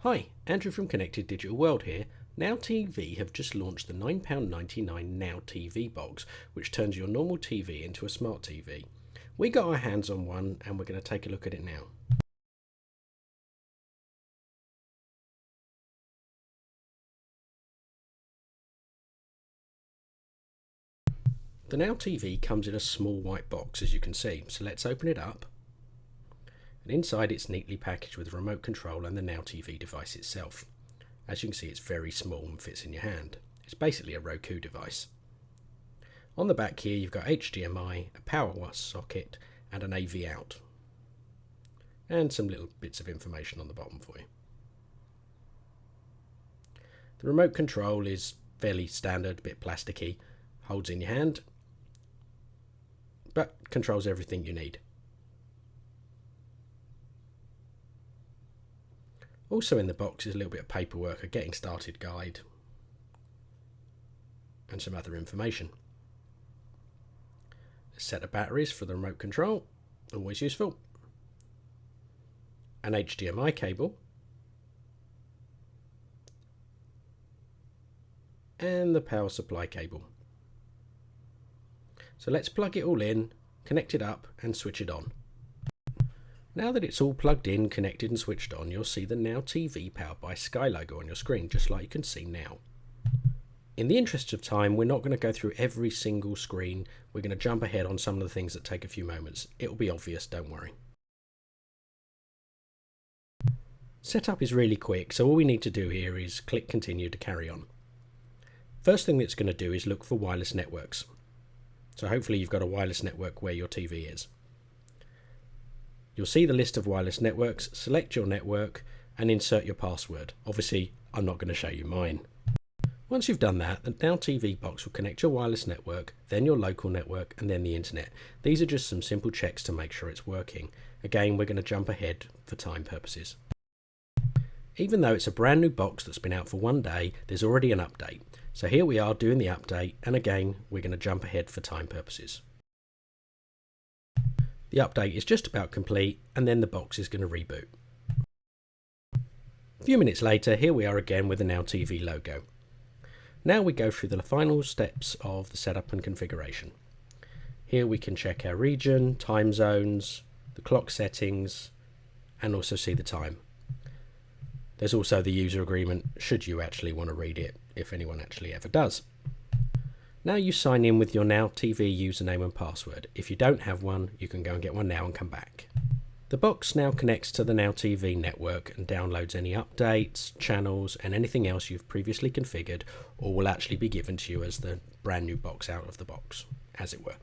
Hi, Andrew from Connected Digital World here. Now TV have just launched the £9.99 Now TV box, which turns your normal TV into a smart TV. We got our hands on one and we're going to take a look at it now. The Now TV comes in a small white box, as you can see, so let's open it up. And inside it's neatly packaged with a remote control and the Now TV device itself. As you can see, it's very small and fits in your hand. It's basically a Roku device. On the back here you've got HDMI, a power socket and an AV out. And some little bits of information on the bottom for you. The remote control is fairly standard, a bit plasticky, holds in your hand, but controls everything you need. Also in the box is a little bit of paperwork, a getting started guide and some other information. A set of batteries for the remote control, always useful. An HDMI cable. And the power supply cable. So let's plug it all in, connect it up and switch it on. Now that it's all plugged in, connected and switched on, you'll see the Now TV powered by Sky logo on your screen, just like you can see now. In the interest of time, we're not going to go through every single screen. We're going to jump ahead on some of the things that take a few moments. It'll be obvious, don't worry. Setup is really quick, so all we need to do here is click continue to carry on. First thing it's going to do is look for wireless networks. So hopefully you've got a wireless network where your TV is. You'll see the list of wireless networks, select your network and insert your password. Obviously, I'm not going to show you mine. Once you've done that, the Now TV box will connect your wireless network, then your local network and then the internet. These are just some simple checks to make sure it's working. Again, we're going to jump ahead for time purposes. Even though it's a brand new box that's been out for one day, there's already an update. So here we are doing the update, and again, we're going to jump ahead for time purposes. The update is just about complete, and then the box is going to reboot. A few minutes later, here we are again with the Now TV logo. Now we go through the final steps of the setup and configuration. Here we can check our region, time zones, the clock settings, and also see the time. There's also the user agreement, should you actually want to read it, if anyone actually ever does. Now you sign in with your Now TV username and password. If you don't have one, you can go and get one now and come back. The box now connects to the Now TV network and downloads any updates, channels and anything else you've previously configured, or will actually be given to you as the brand new box out of the box, as it were.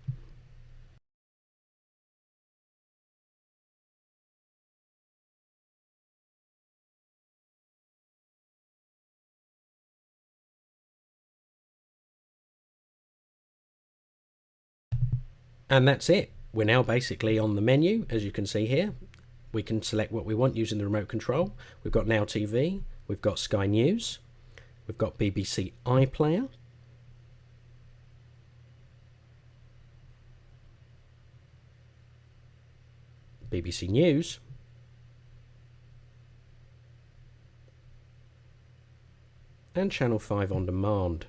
And that's it. We're now basically on the menu, as you can see here. We can select what we want using the remote control. We've got Now TV, we've got Sky News, we've got BBC iPlayer, BBC News, and Channel 5 on demand.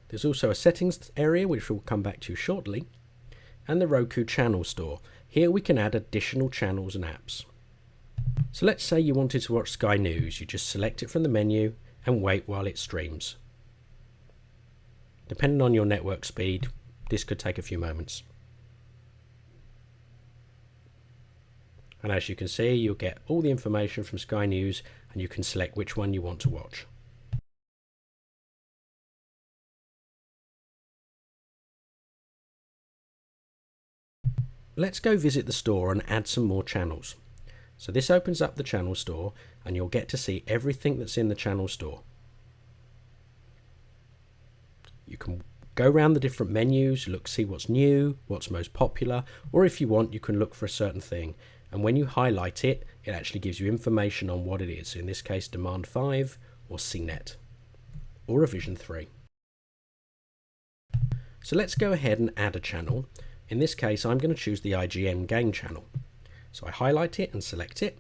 There's also a settings area which we'll come back to shortly, and the Roku channel store. Here we can add additional channels and apps. So let's say you wanted to watch Sky News. You just select it from the menu and wait while it streams. Depending on your network speed, this could take a few moments. And as you can see, you'll get all the information from Sky News and you can select which one you want to watch. Let's go visit the store and add some more channels. So this opens up the channel store and you'll get to see everything that's in the channel store. You can go around the different menus, see what's new, what's most popular, or if you want, you can look for a certain thing. And when you highlight it, it actually gives you information on what it is. In this case, Demand 5 or CNET or Revision 3. So let's go ahead and add a channel. In this case, I'm going to choose the IGN game channel. So I highlight it and select it.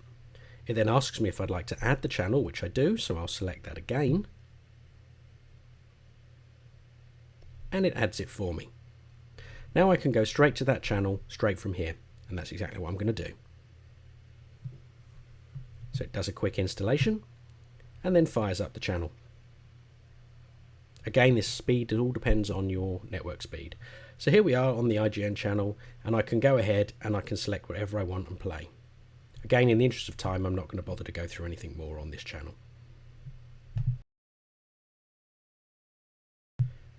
It then asks me if I'd like to add the channel, which I do, so I'll select that again. And it adds it for me. Now I can go straight to that channel, straight from here, and that's exactly what I'm going to do. So it does a quick installation, and then fires up the channel. Again, this speed, it all depends on your network speed. So here we are on the IGN channel, and I can go ahead and I can select whatever I want and play. Again, in the interest of time, I'm not going to bother to go through anything more on this channel.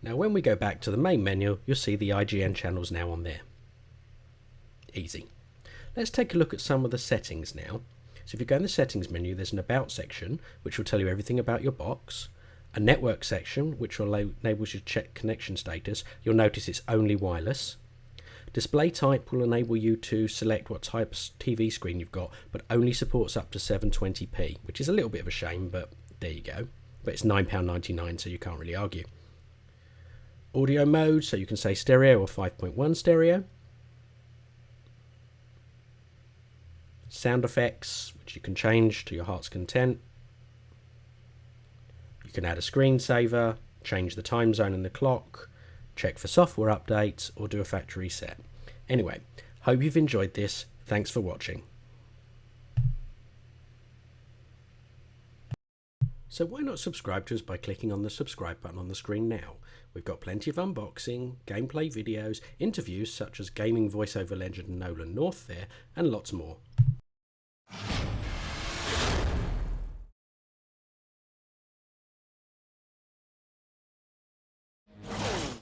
Now when we go back to the main menu, you'll see the IGN channels now on there. Easy. Let's take a look at some of the settings now. So if you go in the settings menu, there's an about section, which will tell you everything about your box. A network section, which will enable you to check connection status. You'll notice it's only wireless. Display type will enable you to select what type of TV screen you've got, but only supports up to 720p, which is a little bit of a shame, but there you go. But it's £9.99, so you can't really argue. Audio mode, so you can say stereo or 5.1 stereo. Sound effects, which you can change to your heart's content. You can add a screensaver, change the time zone and the clock, check for software updates, or do a factory reset. Anyway, hope you've enjoyed this. Thanks for watching. So why not subscribe to us by clicking on the subscribe button on the screen now? We've got plenty of unboxing, gameplay videos, interviews such as gaming voiceover legend Nolan North there, and lots more.